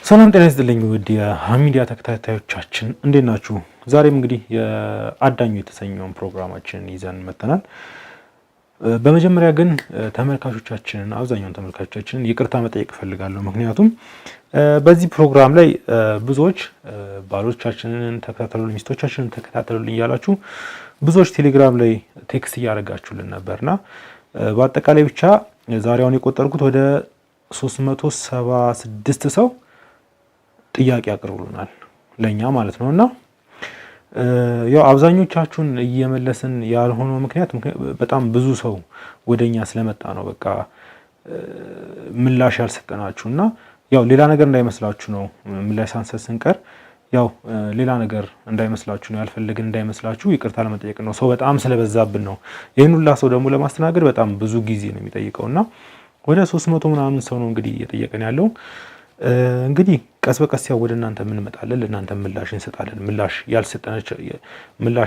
ሰላም ጤና ይስጥልኝ ውድ የሀሚዲያ ተከታታዮቻችን እንዴት ናችሁ? ዛሬም እንግዲህ የአዳኙ የተሰኘውን ፕሮግራማችንን ይዘን መጥተናል። በመጀመሪያ ግን ተመልካቾቻችንን አብዛኛውን ተመልካቾቻችንን ይቅርታ መጠየቅ እፈልጋለሁ። ምክንያቱም በዚህ ፕሮግራም ላይ ብዙዎች ባሎቻችንን ተከታተሉልን፣ ሚስቶቻችንን ተከታተሉልን እያላችሁ ብዙዎች ቴሌግራም ላይ ቴክስት እያደረጋችሁልን ነበርና በአጠቃላይ ብቻ ዛሬውን የቆጠርኩት ወደ 376 ሰው ጥያቄ አቅርቡልናል ለኛ ማለት ነውና ያው አብዛኞቻችሁን እየመለስን ያልሆነው ምክንያት በጣም ብዙ ሰው ወደኛ ስለመጣ ነው። በቃ ምላሽ ያልሰጠናችሁና ያው ሌላ ነገር እንዳይመስላችሁ ነው። ምላሽ ሳንሰጥ ስንቀር ያው ሌላ ነገር እንዳይመስላችሁ ነው፣ ያልፈልግን እንዳይመስላችሁ ይቅርታ ለመጠየቅ ነው። ሰው በጣም ስለበዛብን ነው። ይሄን ሁላ ሰው ደግሞ ለማስተናገድ በጣም ብዙ ጊዜ ነው የሚጠይቀውና ወደ 300 ምናምን ሰው ነው እንግዲህ እየጠየቀን ያለው። እንግዲህ ቀስ በቀስ ያው ወደ እናንተ ምን መጣለን፣ ለእናንተ ምላሽ እንሰጣለን። ምላሽ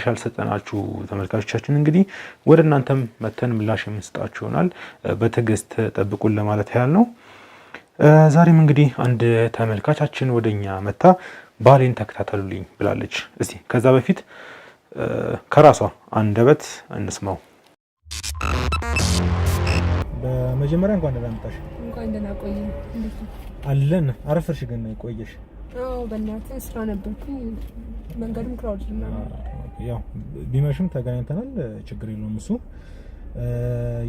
ያልሰጠናችሁ ተመልካቾቻችን እንግዲህ ወደ እናንተም መተን ምላሽ የምንሰጣችሁ ይሆናል። በትዕግስት ጠብቁን ለማለት ያህል ነው። ዛሬም እንግዲህ አንድ ተመልካቻችን ወደኛ መታ ባሌን ተከታተሉልኝ ብላለች። እስቲ ከዛ በፊት ከራሷ አንደበት እንስማው። በመጀመሪያ እንኳን ደህና መጣሽ። እንኳን ደህና ቆየኝ። አለን አረፈርሽ ግን ቆየሽ? አዎ በእናትህ ስራ ነበርኩኝ። መንገዱም ክራውድ ነው። ያው ቢመሽም ተገናኝተናል፣ ችግር የለውም እሱ።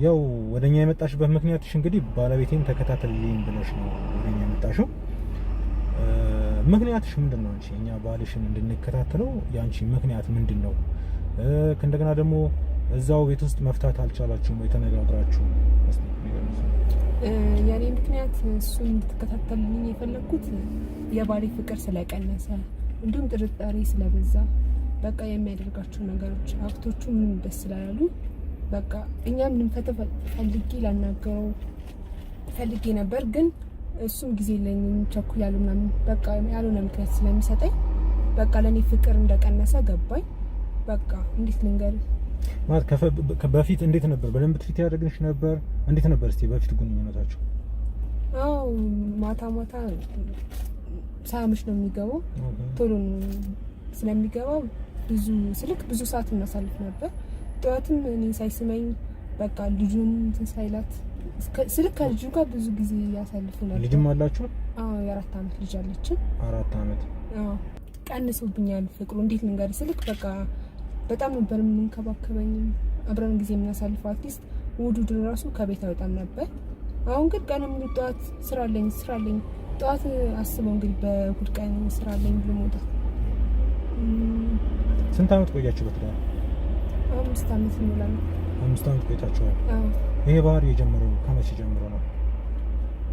ያው ወደኛ የመጣሽበት ምክንያትሽ እንግዲህ ባለቤቴን ተከታተልልኝ ብለሽ ነው ወደኛ የመጣሽው። ምክንያትሽ ምንድነው? አንቺ እኛ ባልሽን እንድንከታተለው ያንቺ ምክንያት ምንድነው? እንደገና ደግሞ እዛው ቤት ውስጥ መፍታት አልቻላችሁም ወይ ተነጋግራችሁ? የኔ ምክንያት እሱን እንድትከታተልልኝ የፈለኩት የባሌ ፍቅር ስለቀነሰ እንዲሁም ጥርጣሬ ስለበዛ በቃ የሚያደርጋቸው ነገሮች አክቶቹ ምን ደስ ስላሉ በቃ እኛም ልንፈተው ፈልጌ ላናገረው ፈልጌ ነበር። ግን እሱም ጊዜ የለኝም ቸኩያለሁ ምናምን በቃ ያልሆነ ምክንያት ስለሚሰጠኝ በቃ ለኔ ፍቅር እንደቀነሰ ገባኝ። በቃ እንዴት ልንገርህ ማለት በፊት እንዴት ነበር? በደንብ ትሪት ያደርግሽ ነበር? እንዴት ነበር እስቲ በፊት ግንኙነታችሁ? አዎ ማታ ሳያመሽ ነው የሚገባው። ቶሎ ስለሚገባው ብዙ ሰዓት እናሳልፍ ነበር። ጠዋትም እኔ ሳይስመኝ በቃ ልጁን ሳይላት ስልክ ከልጁ ጋር ብዙ ጊዜ ያሳልፉ ነበር። ልጅም አላችሁ? አዎ የ4 አመት ልጅ አለችን። 4 አመት? አዎ ቀንሶብኛል ፍቅሩ። እንዴት ልንገርህ ስልክ በቃ በጣም ነበር የምንከባከበኝ፣ አብረን ጊዜ የምናሳልፈው። አትሊስት ውዱድ ራሱ ከቤት አይወጣም ነበር። አሁን ግን ቀን ሙሉ ጠዋት ስራ አለኝ ጠዋት አስበው እንግዲህ በእሑድ ቀን ስራ አለኝ ብሎ መውጣት። ስንት አመት ቆያችሁ በትዳር? 5 አመት ይሞላል። 5 አመት ቆይታችኋል? አዎ። ይሄ ባህሪ የጀመረው ከመቼ ጀምሮ ነው?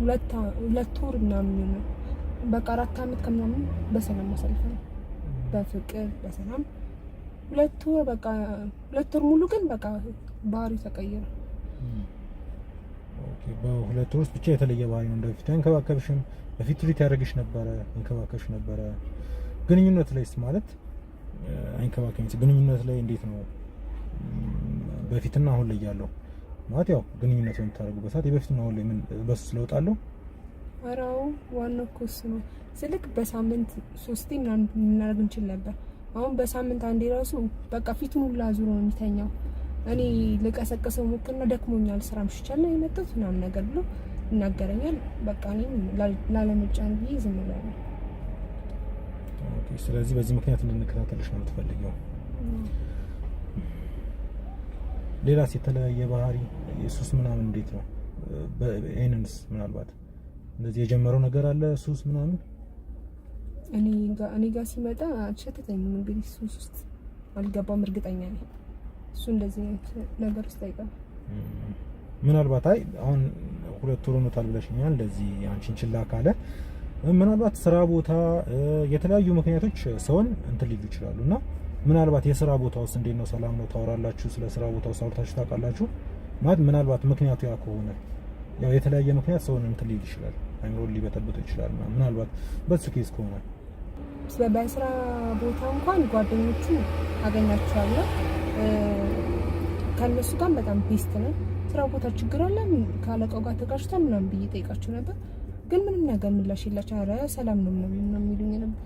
2 ወር ምናምን ነው። በቃ 4 አመት ከምናምን በሰላም ማሳልፈን በፍቅር በሰላም 2 ወር በቃ 2 ወር ሙሉ ግን በቃ ባህሪው ተቀየረ። ኦኬ። በ2 ወር ውስጥ ብቻ የተለየ ባህሪ ነው? እንደፊት አንከባከብሽም? በፊት ትሪት ያደርግሽ ነበረ? አንከባከብሽ ነበረ? ግንኙነት ላይስ ማለት አንከባከብሽ ግንኙነት ላይ እንዴት ነው በፊትና አሁን ላይ ያለው ማለት? ያው ግንኙነት የምታደርጉበት ሰዓት የበፊትና አሁን ላይ ምን በሱ ስለውጣለሁ? አራው ዋናው ኮስ ነው ስልክ በሳምንት 3 ምናምን እናደርግ እንችል ነበር። አሁን በሳምንት አንዴ ራሱ በቃ ፊቱን ሁላ ዙሮ ነው የሚተኛው። እኔ ልቀሰቀሰው ሞክርና ደክሞኛል ስራ ምሽቻለሁ የመጣሁት ምናምን ነገር ብሎ ይናገረኛል። በቃ እኔም ላለመጫን ብዬ ዝም ብላለሁ። ኦኬ። ስለዚህ በዚህ ምክንያት እንድንከታተልሽ ነው የምትፈልጊው? ሌላስ የተለያየ ባህሪ ሱስ ምናምን እንዴት ነው? በእኔንስ ምናልባት እንደዚህ የጀመረው ነገር አለ ሱስ ምናምን? እኔ ጋር ሲመጣ አልሸተተኝም። እንግዲህ ሱስ ውስጥ አልገባም እርግጠኛ ነኝ። እሱ እንደዚህ ነገር ውስጥ አይገባም። ምናልባት አሁን 2 ወር ሆኖታል ብለሽኛል። እንደዚህ አንቺን ችላ ካለ ምናልባት ስራ ቦታ የተለያዩ ምክንያቶች ሰውን እንትን ሊሉ ይችላሉና ምናልባት የስራ ቦታ ውስጥ እንዴት ነው? ሰላም ነው? ታወራላችሁ? ስለ ስራ ቦታ ውስጥ አውርታችሁ ታውቃላችሁ? ማለት ምናልባት ምክንያቱ ያ ከሆነ ያው የተለያየ ምክንያት ሰውን እንትን ሊል ይችላል፣ አይምሮን ሊበጠብጥ ይችላል። ምናልባት በሱ ኬስ ከሆነ በስራ ቦታ እንኳን ጓደኞቹ አገኛቸዋለሁ። ከነሱ ጋር በጣም ቤስት ነው። ስራ ቦታ ችግር አለ ካለቀው ጋር ተጋጭተን ምናምን ብዬ ጠይቃቸው ነበር። ግን ምንም ነገር ምላሽ የላቸው። ኧረ ሰላም ነው የሚሉኝ ነበር።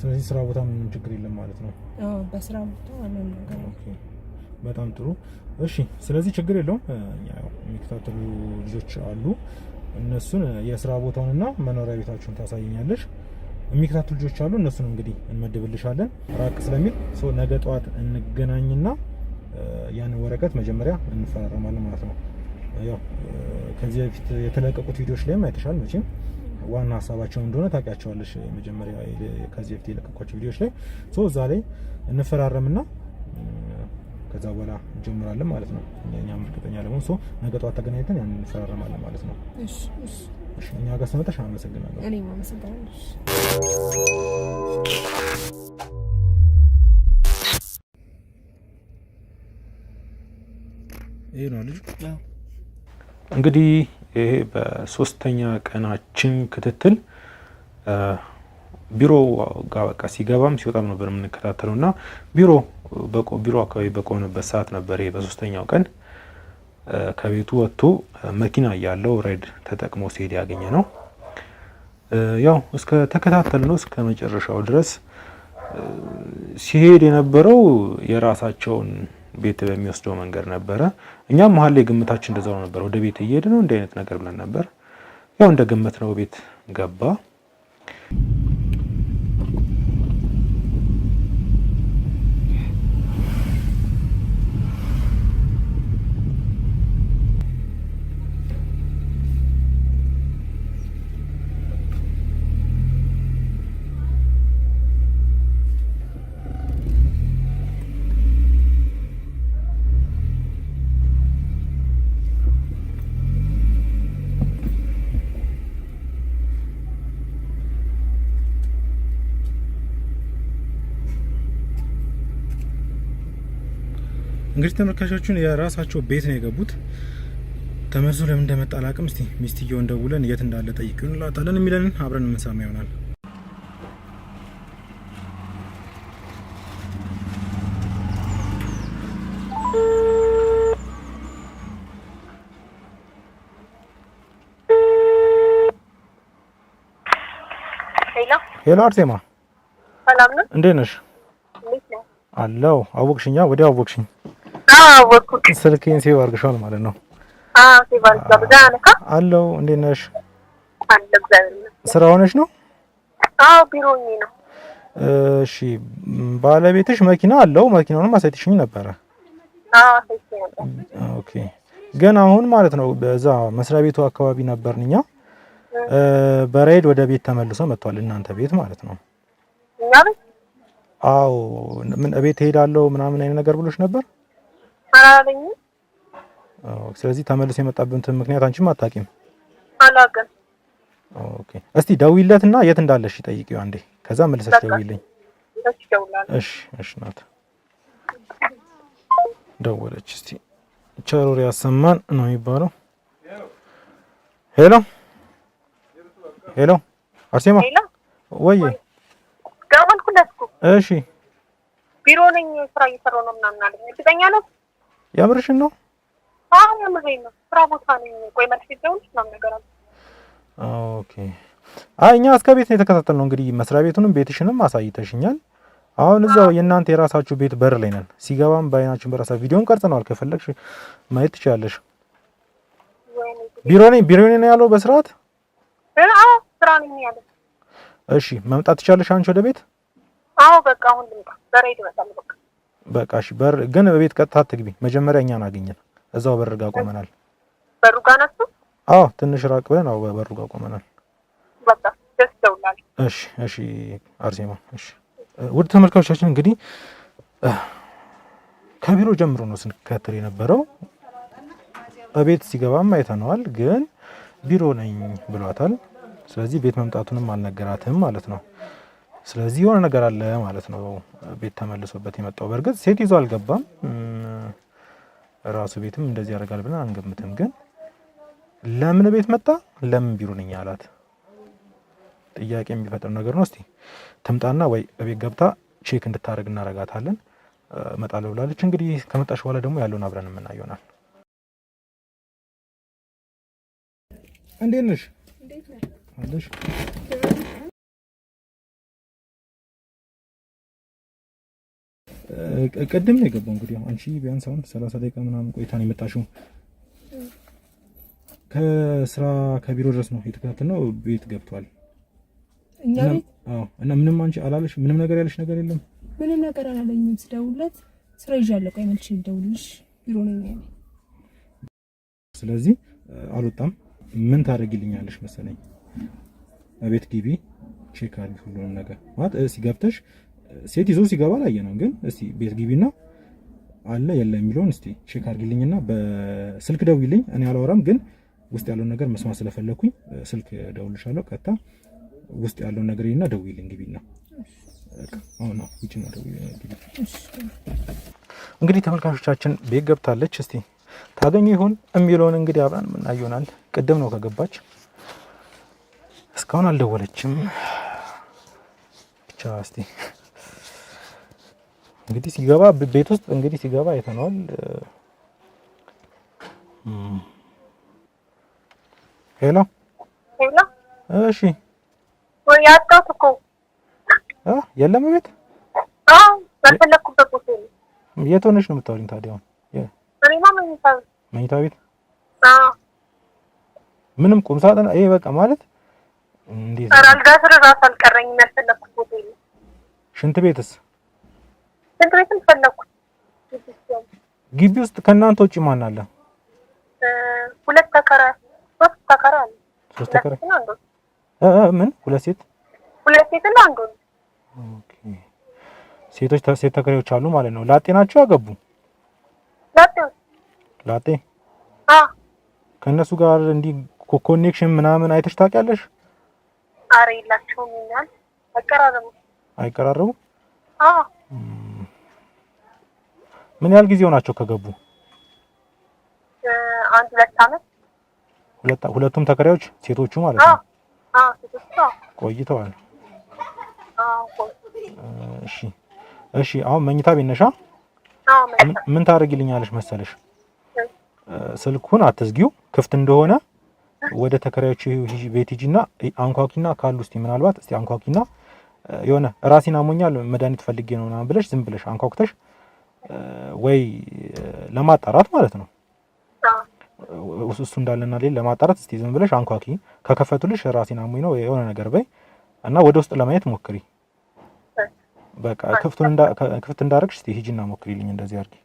ስለዚህ ስራ ቦታ ምንም ችግር የለም ማለት ነው? አዎ በስራ ቦታ ምንም ነገር ነው። ኦኬ በጣም ጥሩ። እሺ ስለዚህ ችግር የለውም። ያው የሚከታተሉ ልጆች አሉ። እነሱን የስራ ቦታውንና መኖሪያ ቤታችሁን ታሳየኛለሽ። የሚከታተሉ ልጆች አሉ። እነሱን እንግዲህ እንመድብልሻለን ራቅ ስለሚል ነገ ጠዋት እንገናኝና ያን ወረቀት መጀመሪያ እንፈራረማለን ማለት ነው። ያው ከዚህ በፊት የተለቀቁት ቪዲዮዎች ላይም አይተሻል መቼም ዋና ሀሳባቸው እንደሆነ ታውቂያቸዋለሽ። መጀመሪያ ከዚህ በፊት የለቀቋቸው ቪዲዮዎች ላይ እዛ ላይ እንፈራረምና ከዛ በኋላ እንጀምራለን ማለት ነው። እኛም እርግጠኛ ለመሆን ነገ ጠዋት ተገናኝተን ያን እንፈራረማለን ማለት ነው። እሺ እሺ እሺ። እኛ ጋር ስለመጣሽ አመሰግናለሁ። እኔም አመሰግናለሁ። ይሄ ነው ልጅ እንግዲህ ይሄ በሶስተኛ ቀናችን ክትትል ቢሮ ጋር በቃ ሲገባም ሲወጣም ነበር የምንከታተለውና ቢሮ አካባቢ በቆመበት ሰዓት ነበር። ይሄ በሶስተኛው ቀን ከቤቱ ወጥቶ መኪና ያለው ሬድ ተጠቅሞ ሲሄድ ያገኘ ነው። ያው እስከ ተከታተል ነው እስከ መጨረሻው ድረስ ሲሄድ የነበረው የራሳቸውን ቤት በሚወስደው መንገድ ነበረ። እኛም መሀል ላይ ግምታችን እንደዛው ነበር። ወደ ቤት እየሄደ ነው እንደ አይነት ነገር ብለን ነበር። ያው እንደ ገመት ነው ቤት ገባ። እንግዲህ ተመልካቾቹን የራሳቸው ቤት ነው የገቡት። ተመልሶ ለምን እንደመጣ አላውቅም። እስቲ ሚስትየውን ደውለን የት እንዳለ ጠይቁን እንላታለን። የሚለንን አብረን የምንሰማ ይሆናል። ሄሎ አርሴማ፣ ሰላም ነው? እንዴት ነሽ? አለው አወቅሽኛ? ወዲያው አወቅሽኝ? አወቅኩት። ስልኬን ሴቭ አድርገሻል ማለት ነው? ሴቭ አድርገሻል። አለው። እንዴት ነሽ? አለ እግዚአብሔር ይመስገን። ስራ ሆነሽ ነው? ቢሮኝ ነው። እሺ ባለቤትሽ መኪና አለው? መኪናውንም አሳይተሽኝ ነበረ? አሳይተሽኝ ነበር። ኦኬ። ግን አሁን ማለት ነው በዛ መስሪያ ቤቱ አካባቢ ነበርን እኛ። በራይድ ወደ ቤት ተመልሶ መጥቷል። እናንተ ቤት ማለት ነው? እኛ ቤት? አዎ። ምን ቤት ሄዳለሁ ምናምን አይነት ነገር ብሎሽ ነበር? አላለኝም። ስለዚህ ተመልሶ የመጣበትን ምክንያት አንቺም አታውቂም? አላውቅም። ኦኬ። እስቲ ደውይለትና የት እንዳለሽ ጠይቂው አንዴ። ከዛ መልሰሽ ደውይልኝ። እሺ እሺ። ናት ደወለች። እስቲ ቸሮሪ ያሰማን ነው የሚባለው። ሄሎ ሄሎ፣ አርሴማ ወይ ደወልኩለት እኮ። እሺ ቢሮ ነኝ፣ ስራ እየሰራሁ ነው ምናምን አለኝ። እርግጠኛ ነው? የምርሽን ነው? የምሬን ነው። ስራ ቦታ ነኝ። ቆይ መልስ ይደውልሽ ምናምን ነገር አለ። ኦኬ። እኛ እስከ ቤት ነው የተከታተልነው። እንግዲህ መስሪያ ቤቱንም ቤትሽንም አሳይተሽኛል። አሁን እዛው የእናንተ የራሳችሁ ቤት በር ላይ ነን። ሲገባም በአይናችን በራሳ ቪዲዮን ቀርጸናል። ከፈለግሽ ማየት ትችላለሽ። ቢሮ ነኝ ያለው በስርዓት ስራ ነኝ ያለው። እሺ መምጣት ትችላለሽ አንቺ ወደ ቤት? በቃ አሁን ልምጣ። በሬድ እመጣለሁ። በቃ እሺ። በር ግን በቤት ቀጥታ አትግቢ። መጀመሪያ እኛን አግኘን። እዛው በር ጋር ቆመናል። በሩ ጋር ናችሁ? ትንሽ ራቅ ብለን በሩ ጋር ቆመናል። በቃ ደስ ይላል። እሺ እሺ አርሴማ። እሺ ውድ ተመልካቾቻችን እንግዲህ ከቢሮ ጀምሮ ነው ስንከታተል የነበረው። በቤት ሲገባም አይተነዋል፣ ግን ቢሮ ነኝ ብሏታል። ስለዚህ ቤት መምጣቱንም አልነገራትም ማለት ነው። ስለዚህ የሆነ ነገር አለ ማለት ነው። ቤት ተመልሶበት የመጣው በእርግጥ ሴት ይዞ አልገባም። ራሱ ቤትም እንደዚህ ያደርጋል ብለን አንገምትም። ግን ለምን ቤት መጣ? ለምን ቢሮ ነኝ አላት? ጥያቄ የሚፈጥር ነገር ነው። እስቲ ትምጣና ወይ ቤት ገብታ ቼክ እንድታደርግ እናረጋታለን። እመጣለሁ ብላለች። እንግዲህ ከመጣሽ በኋላ ደግሞ ያለውን አብረን የምናየው ይሆናል። እንዴት ነሽ? እንዴት ነህ? አለሽ? ቅድም ነው የገባው። እንግዲህ አንቺ ቢያንስ አሁን 30 ደቂቃ ምናምን ቆይታ ነው የመጣሽው። ከስራ ከቢሮ ድረስ ነው የተከታተልነው። ቤት ገብቷል እኛ ቤት? አዎ። እና ምንም አንቺ አላለሽ? ምንም ነገር ያለሽ ነገር የለም? ምንም ነገር አላለኝም። ስደውልለት ስራ ይዣለሁ፣ ቆይ መልሼ ልደውልልሽ፣ ቢሮ ነኝ ያለኝ። ስለዚህ አልወጣም። ምን ታደርጊልኛለሽ መሰለኝ? ቤት ግቢ፣ ቼክ አድርጊ ሁሉንም ነገር ማለት ሲገብተሽ ሴት ይዞ ሲገባ አላየነው፣ ግን እስቲ ቤት ግቢና አለ የለ የሚለውን እስቲ ቼክ አድርጊልኝና በስልክ ደውይልኝ። እኔ አላወራም፣ ግን ውስጥ ያለውን ነገር መስማት ስለፈለኩኝ ስልክ ደውልሻለሁ። ቀጥታ ውስጥ ያለውን ነገር ይና ደውይልኝ ግቢና። አሁን ነው ይጭና ደውይልኝ ግቢ። እንግዲህ ተመልካቾቻችን ቤት ገብታለች። እስቲ ታገኙ ይሆን የሚለውን እንግዲህ አብረን ምናየው ይሆናል። ቅድም ነው ከገባች፣ እስካሁን አልደወለችም። ብቻ እስቲ እንግዲህ ሲገባ ቤት ውስጥ እንግዲህ ሲገባ አይተናል። ሄሎ ሄሎ። እሺ ወይ አጣሁት እኮ የለም ቤት? አዎ በፈለኩበት ቦታ ነው። የት ሆነሽ ነው የምታወሪኝ ታዲያ? እኔማ መኝታ ቤት። አዎ ምንም ቁም ሳጥን ይሄ በቃ ማለት እንዴት? ኧረ አልጋ ስር እራሱ አልቀረኝም። ያልፈለኩት ቦታ ነው። ሽንት ቤትስ? ሽንት ቤትም ፈለኩት። ግቢ ውስጥ ከእናንተ ውጪ ማን አለ? ሁለት ተከራይ፣ ሶስት ተከራይ አለ። ሶስት ተከራይ? ምን ሁለት ሴት እና አንድ ወንድ። ኦኬ ሴት ተከራዮች አሉ ማለት ነው። ላጤ ናቸው ያገቡ? ላጤ። ከእነሱ ጋር እንዲህ ኮኔክሽን ምናምን አይተሽ ታውቂያለሽ? ኧረ የላቸውም። ይላል አይቀራረቡ? ምን ያህል ጊዜ ሆናቸው ከገቡ? አንድ 2 ዓመት። ሁለቱም ተከራዮች ሴቶቹ ማለት ነው? ሴቶቹ ቆይተዋል። እሺ አሁን መኝታ ቤት ነሽ? ምን ታደርጊልኛለሽ መሰለሽ? ስልኩን አትዝጊው፣ ክፍት እንደሆነ ወደ ተከራዮች ቤት ሂጂና አንኳኪና ካሉ እስቲ ምናልባት እስቲ አንኳኪና የሆነ ራሴን አሞኛል መድኃኒት ፈልጌ ነው ምናምን ብለሽ ዝም ብለሽ አንኳኩተሽ ወይ ለማጣራት ማለት ነው እሱ እንዳለና ሌላ ለማጣራት እስቲ ዝም ብለሽ አንኳኪ። ከከፈቱልሽ ራሴን አሞኝ ነው የሆነ ነገር በይ እና ወደ ውስጥ ለማየት ሞክሪ። በቃ ክፍት እንዳደረግሽ እስቲ ሂጂና ሞክሪልኝ። እንደዚህ አድርጊ።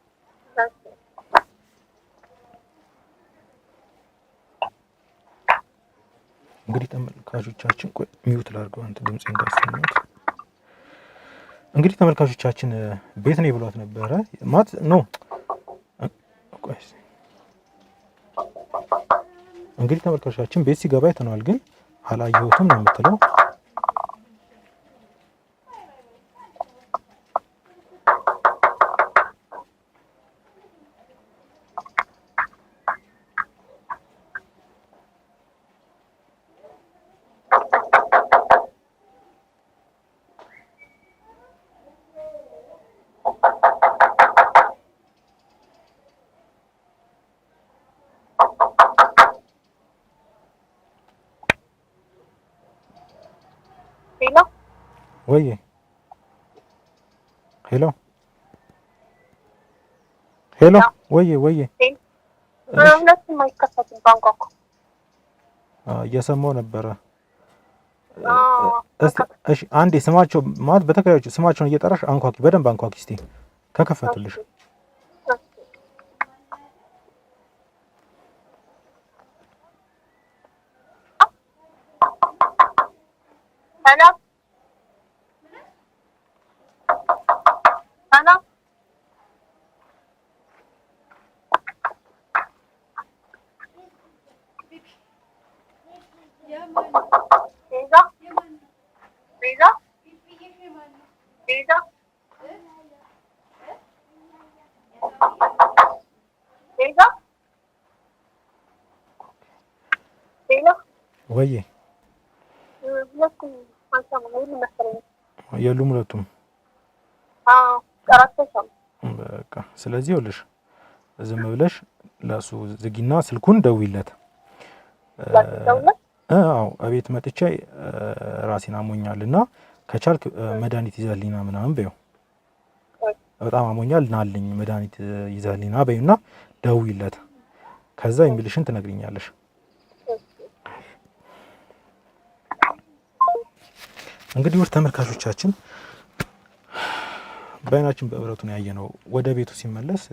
እንግዲህ ተመልካቾቻችን ሚውት ላድርገው አንተ ድምጽ እንዳሰማት። እንግዲህ ተመልካቾቻችን ቤት ነው ብሏት ነበረ ማት ነው። እንግዲህ ተመልካቾቻችን ቤት ሲገባ አይተናል፣ ግን አላየሁትም ነው የምትለው። ወይ ሄሎ ወይ ሁለቱም አይከፈትም። ባንኳኩ እየሰማሁ ነበረ። እሺ አንዴ ስማቸው ማለት በተከራዮቹ ስማቸውን እየጠራሽ አንኳኪ፣ በደንብ አንኳኪ እስቲ ከከፈቱልሽ። ወይ የሉም ሁለቱም። በቃ ስለዚህ ይኸውልሽ ዝም ብለሽ ለሱ ዝጊና ስልኩን ደውይለት። አዎ እቤት መጥቼ ራሴን አሞኛልና ከቻልክ መድኃኒት ይዘህልኝና ምናምን በይው። በጣም አሞኛል ናልኝ መድኃኒት ይዘህልኝና በይውና ደውይለት። ከዛ የሚልሽን ትነግሪኛለሽ። እንግዲህ ውድ ተመልካቾቻችን በአይናችን በብረቱ ነው ያየነው። ወደ ቤቱ ሲመለስ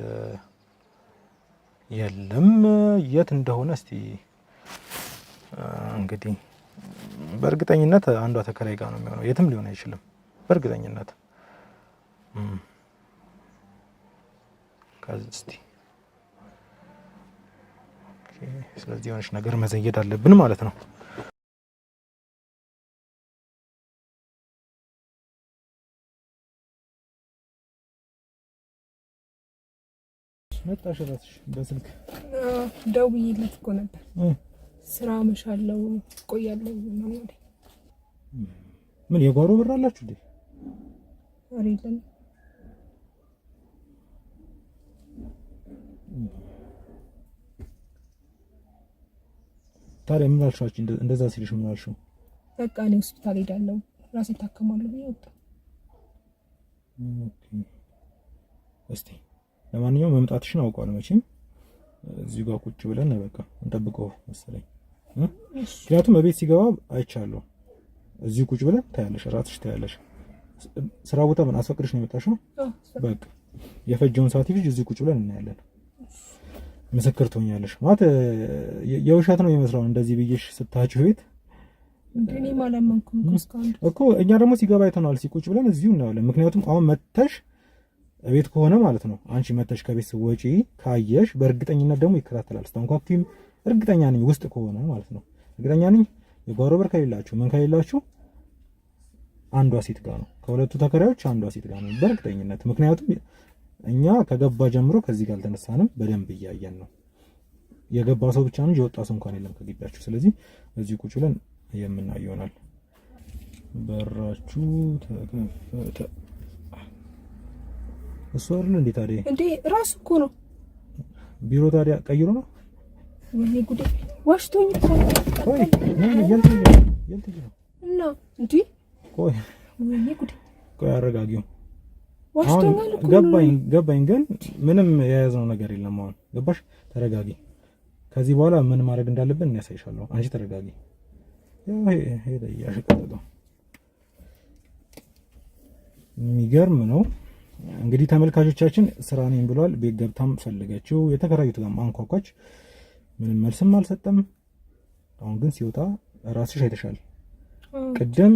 የለም የት እንደሆነ እስቲ እንግዲህ በእርግጠኝነት አንዷ ተከራይ ጋር ነው የሚሆነው። የትም ሊሆን አይችልም በእርግጠኝነት። እስቲ ስለዚህ የሆነች ነገር መዘየድ አለብን ማለት ነው። መጣሽ እራስሽ በስልክ ደውዬለት እኮ ነበር። ስራ መሻለው ቆያለሁ ማለት ምን የጓሮ በር አላችሁ እንዴ? አሪልን ታዲያ ምን አልሻችሁ? እንደዛ ሲልሽ ምን አልሽው? በቃ እኔ ሆስፒታል ሄዳለሁ ራሴ ታከማለሁ ብዬ ወጣ። እስቲ ለማንኛውም መምጣትሽን አውቀዋለሁ። መቼም እዚህ ጋር ቁጭ ብለን በቃ እንጠብቀው መሰለኝ። ምክንያቱም በቤት ሲገባ አይቻለሁ። እዚህ ቁጭ ብለን ታያለሽ፣ ራስሽ ታያለሽ። ስራ ቦታ ምን አስፈቅድሽ ነው የመጣሽው? በቃ የፈጀውን ሰዓት ይፍጅ፣ እዚህ ቁጭ ብለን እናያለን። ምስክር ትሆኛለሽ። ማለት የውሸት ነው የሚመስለው እንደዚህ ብዬሽ ስታችሁ ቤት እንደኔ ማለማንኩም እኮ እኛ ደግሞ ሲገባ አይተናል። ሲቁጭ ብለን እዚሁ እናያለን። ምክንያቱም አሁን መተሽ ቤት ከሆነ ማለት ነው አንቺ መተሽ ከቤት ወጪ ካየሽ በእርግጠኝነት ደግሞ ይከታተላል። ስታንኳክቲም እርግጠኛ ነኝ ውስጥ ከሆነ ማለት ነው። እርግጠኛ ነኝ የጓሮ በር ከሌላችሁ ምን ከሌላችሁ አንዷ ሴት ጋር ነው። ከሁለቱ ተከራዮች አንዷ ሴት ጋር ነው በእርግጠኝነት። ምክንያቱም እኛ ከገባ ጀምሮ ከዚህ ጋር አልተነሳንም። በደንብ እያየን ነው። የገባ ሰው ብቻ ነው የወጣ ሰው እንኳን የለም ከግቢያችሁ። ስለዚህ እዚህ ቁጭ ብለን የምናየው ይሆናል። በራችሁ ተከፈተ። እሱ አይደል እንዴ? ታዲያ እንዴ ራሱ እኮ ነው ቢሮ። ታዲያ ቀይሮ ነው ወይኔ ጉዴ! ዋሽቶኝ እኮ ቆይ ምን የልትጅ ነው እና እንዴ ቆይ ወይኔ ጉዴ! ቆይ አረጋጊው። ዋሽቶኛል እኮ ገባኝ፣ ግን ምንም የያዝነው ነገር የለም። አሁን ገባሽ? ተረጋጊ። ከዚህ በኋላ ምን ማድረግ እንዳለብን እናሳይሻለሁ። አንቺ ተረጋጊ። ያው ሄደ ያሽቀጠቀው የሚገርም ነው። እንግዲህ ተመልካቾቻችን ስራ ነኝ ብሏል። ቤት ገብታም ፈለገችው። የተከራዩት ጋር አንኳኳች። ምንም መልስም አልሰጠም። አሁን ግን ሲወጣ ራስሽ አይተሻል። ቅድም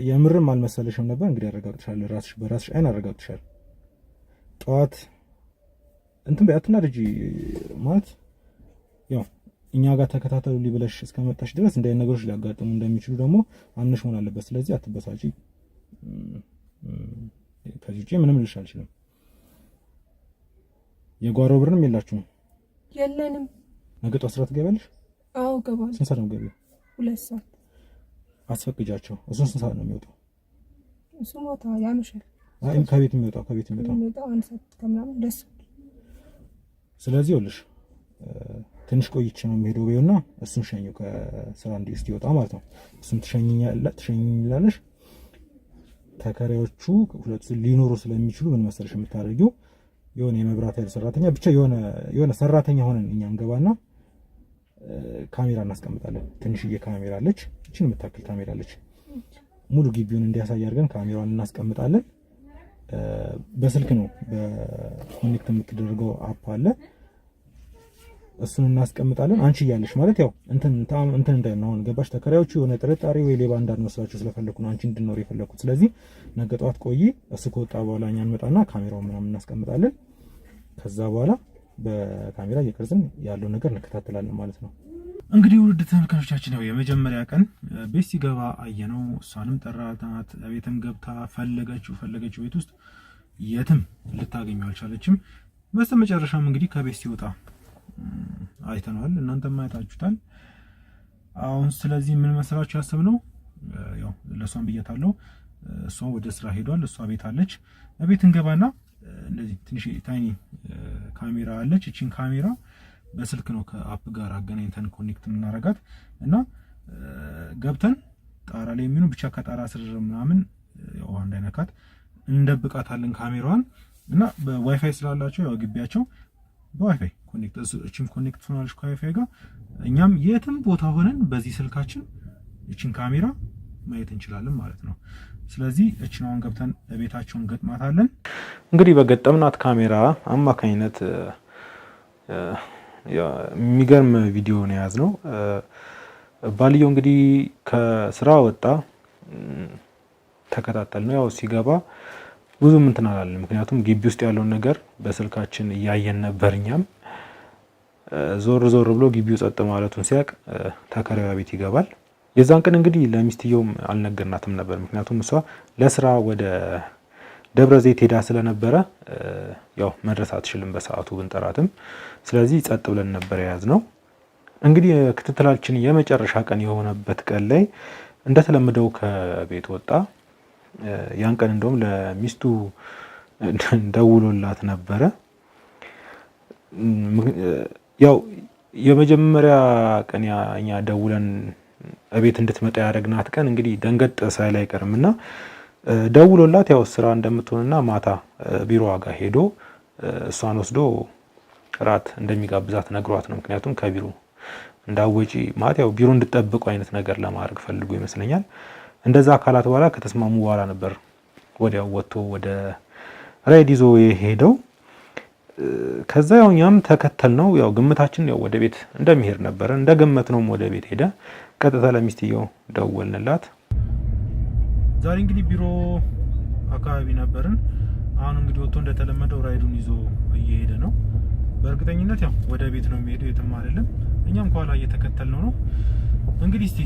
የምርም አልመሰለሽም ነበር። እንግዲህ አረጋግጥሻለሁ። ራስሽ በራስሽ አይን አረጋግጥሻል። ጠዋት እንትን በያትና ልጅ ማለት ያው እኛ ጋር ተከታተሉ ሊብለሽ እስከመጣሽ ድረስ እንደ ነገሮች ሊያጋጥሙ እንደሚችሉ ደግሞ አንሽ ሆነ አለበት። ስለዚህ አትበሳጪ። ከዚህ ውጪ ምንም ልልሽ አልችልም። የጓሮ ብርንም የላችሁም? የለንም። ነገ ጠዋት ስራ ትገቢያለሽ? አዎ ገባለሁ። ስንት ሰዓት ነው የምትገቢው? 2 ሰዓት። አስፈቅጃቸው። እሱን ስንት ሰዓት ነው የሚወጣው? እሱ ማታ ያመሻል። አይ ከቤት የሚወጣው 1 ሰዓት ከምናምን ደስ። ስለዚህ ይኸውልሽ ትንሽ ቆይቼ ነው የምሄደው በይውና እሱን ሸኘው ከስራ እስኪወጣ ማለት ነው። እሱን ትሸኝኛለሽ። ተከራዮቹ ሁለቱ ሊኖሩ ስለሚችሉ ምን መሰለሽ የምታደርጊው የሆነ የመብራት ኃይል ሰራተኛ ብቻ የሆነ ሰራተኛ ሆነን እኛ እንገባና ካሜራ እናስቀምጣለን። ትንሽዬ ካሜራ አለች፣ እቺን የምታክል ካሜራ አለች። ሙሉ ግቢውን እንዲያሳይ አድርገን ካሜራውን እናስቀምጣለን። በስልክ ነው በኮኔክት የምትደረገው አፕ አለ። እሱን እናስቀምጣለን። አንቺ እያለሽ ማለት ያው እንትን እንዳይሆን አሁን ገባሽ። ተከራዮቹ የሆነ ጥርጣሬ ወይ ሌባ እንዳንመስላችሁ ስለፈለኩ ነው አንቺ እንድትኖር የፈለኩት። ስለዚህ ነገ ጠዋት ቆይ፣ እሱ ከወጣ በኋላ እኛ እንመጣና ካሜራውን ምናምን እናስቀምጣለን። ከዛ በኋላ በካሜራ እየቀረጽን ያለው ነገር እንከታተላለን ማለት ነው። እንግዲህ ውድ ተመልካቾቻችን ያው የመጀመሪያ ቀን ቤት ሲገባ አየነው። እሷንም ጠራናት። ቤትም ገብታ ፈለገችው ቤት ውስጥ የትም ልታገኘው አልቻለችም። በስተመጨረሻም እንግዲህ ከቤት ሲወጣ አይተናል። እናንተም አይታችሁታል። አሁን ስለዚህ ምን መስራችሁ ያሰብነው ያው ለሷም ብያታለሁ። እሷ ወደ ስራ ሄዷል። እሷ ቤት አለች። ቤት እንገባና እንደዚህ ትንሽ ታይኒ ካሜራ አለች። እቺን ካሜራ በስልክ ነው ከአፕ ጋር አገናኝተን ኮኔክት የምናረጋት እና ገብተን ጣራ ላይ የሚኑ ብቻ ከጣራ ስር ምናምን ያው እንዳይነካት እንደብቃታለን ካሜራዋን እና በዋይፋይ ስላላቸው ያው ግቢያቸው በዋይፋይ ኮኔክት ሆናለች ከዋይፋይ ጋር እኛም የትም ቦታ ሆነን በዚህ ስልካችን እቺን ካሜራ ማየት እንችላለን ማለት ነው። ስለዚህ እቺናውን ገብተን ቤታቸውን ገጥማታለን። እንግዲህ በገጠምናት ካሜራ አማካኝነት የሚገርም ቪዲዮ ነው ያዝነው። ባልየው እንግዲህ ከስራ ወጣ ተከታተል ነው ያው ሲገባ ብዙም እንትን አላለም። ምክንያቱም ግቢ ውስጥ ያለውን ነገር በስልካችን እያየን ነበር። እኛም ዞር ዞር ብሎ ግቢው ጸጥ ማለቱን ሲያቅ ተከራዋ ቤት ይገባል። የዛን ቀን እንግዲህ ለሚስትየውም አልነገርናትም ነበር። ምክንያቱም እሷ ለስራ ወደ ደብረ ዘይት ሄዳ ስለነበረ ያው መድረስ አትችልም በሰዓቱ ብንጠራትም። ስለዚህ ጸጥ ብለን ነበር የያዝነው። እንግዲህ ክትትላችን የመጨረሻ ቀን የሆነበት ቀን ላይ እንደተለመደው ከቤት ወጣ። ያን ቀን እንደውም ለሚስቱ ደውሎላት ነበረ። ያው የመጀመሪያ ቀን እኛ ደውለን እቤት እንድትመጣ ያደረግናት ቀን እንግዲህ ደንገጥ ሳይል አይቀርምና ደውሎላት ያው ስራ እንደምትሆንና ማታ ቢሮዋ ጋር ሄዶ እሷን ወስዶ ራት እንደሚጋብዛት ነግሯት ነው። ምክንያቱም ከቢሮ እንዳወጪ ማለት ያው ቢሮ እንድትጠብቁ አይነት ነገር ለማድረግ ፈልጎ ይመስለኛል። እንደዛ አካላት በኋላ ከተስማሙ በኋላ ነበር ወዲያው ወጥቶ ወደ ራይድ ይዞ የሄደው። ከዛ ያው እኛም ተከተል ነው። ያው ግምታችን ያው ወደ ቤት እንደሚሄድ ነበር። እንደገመትነውም ወደ ቤት ሄደ። ቀጥታ ለሚስትየው ደወልንላት። ዛሬ እንግዲህ ቢሮ አካባቢ ነበርን። አሁን እንግዲህ ወጥቶ እንደተለመደው ራይዱን ይዞ እየሄደ ነው። በእርግጠኝነት ያው ወደ ቤት ነው የሚሄደው፣ የትም አይደለም። እኛም ከኋላ እየተከተልነው ነው። እንግዲህ እስቲ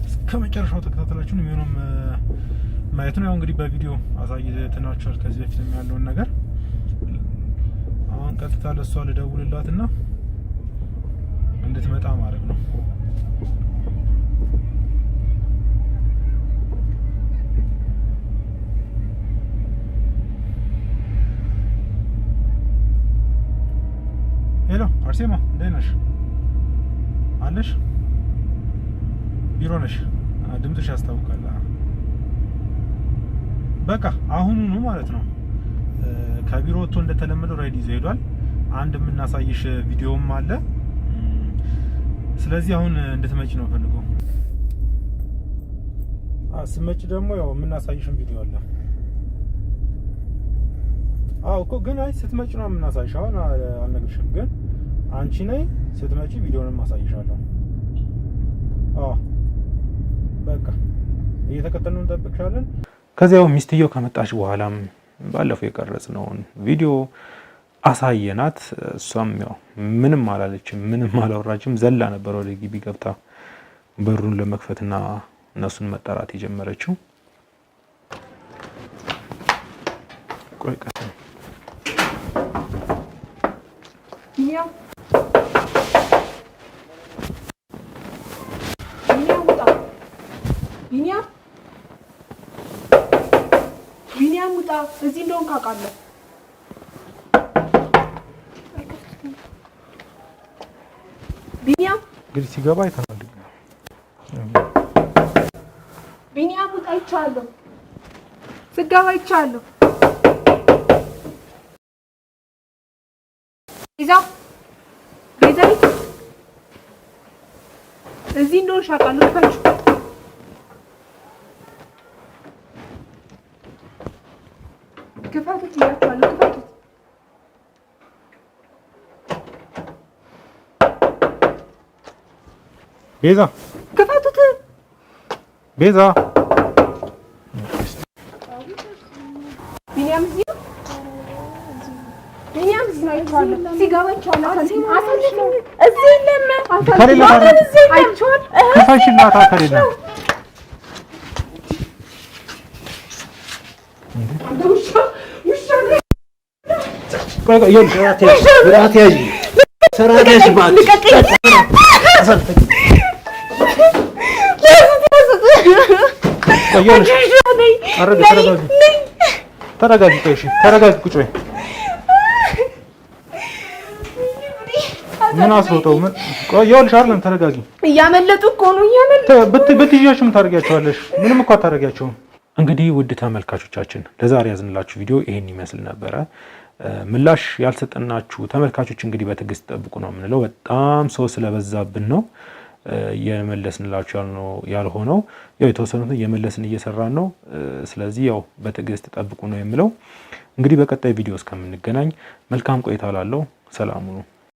እስከመጨረሻው ተከታተላችሁን የሚሆነው ማየት ነው። ያው እንግዲህ በቪዲዮ አሳይተናችኋል ከዚህ በፊት ያለውን ነገር። አሁን ቀጥታ ለሷ ልደውልላትና እንድትመጣ ማድረግ ነው። ሄሎ አርሴማ እንዴት ነሽ? አለሽ? ቢሮ ነሽ? ድምፅሽ ያስታውቃል። በቃ አሁኑኑ ማለት ነው ከቢሮ ወጥቶ እንደተለመደው ራይድ ይዞ ሄዷል። አንድ የምናሳይሽ ቪዲዮም አለ። ስለዚህ አሁን እንድትመጪ ነው ፈልገው። ስመጪ ደግሞ ያው የምናሳይሽን ቪዲዮ አለ። አዎ እኮ ግን አይ ስትመጪ ነው የምናሳይሽ። አሁን አልነግርሽም፣ ግን አንቺ ነይ ስትመጪ ቪዲዮንም አሳይሻለሁ። በቃ እየተከተልን እንጠብቅሻለን። ከዚያው ሚስትየው ከመጣች በኋላም ባለፈው የቀረጽነውን ቪዲዮ አሳየናት። እሷም ያው ምንም አላለችም፣ ምንም አላወራችም። ዘላ ነበር ወደ ግቢ ገብታ በሩን ለመክፈትና እነሱን መጠራት የጀመረችው። ቆይ ቀስ ቢኒያም ውጣ፣ እዚህ እንደሆንክ አውቃለሁ። ቢኒያም እንግዲህ ሲገባ አይተናል። ቢኒያም ውጣ፣ አይቻለሁ። ስገባ አይቻለሁ። ቤዛዊት እዚህ እንደሆንሽ አውቃለሁ። ክፈችው። ክፈቱት እያችኋለሁ። ክፈቱት። ቤዛ ክፈቱት። ቤዛ ቢኒያም እዚህ ነው። ቢኒያም እዚህ ነው። አይቼዋለሁ። ሲገባ አይቼዋለሁ። እዚህ የለም። ከሌለ ክፈችላት። ከሌለ ተረጋጊ። ቁጭ በይ። ምን አስሮጠው? ምን ቆየውልሽ አይደለም? ተረጋጊ። እያመለጡ እኮ ነው። ብትይዣቸው ምን ታደርጊያቸዋለሽ? ምንም እኮ አታደርጊያቸውም። እንግዲህ ውድ ተመልካቾቻችን ለዛሬ ያዝንላችሁ ቪዲዮ ይሄን ይመስል ነበረ። ምላሽ ያልሰጠናችሁ ተመልካቾች እንግዲህ በትዕግስት ጠብቁ ነው የምንለው። በጣም ሰው ስለበዛብን ነው የመለስንላችሁ ያልሆነው። ያው የተወሰኑትን የመለስን እየሰራን ነው። ስለዚህ ያው በትዕግስት ጠብቁ ነው የምለው። እንግዲህ በቀጣይ ቪዲዮ እስከምንገናኝ መልካም ቆይታ ላለው ሰላም ሁኑ።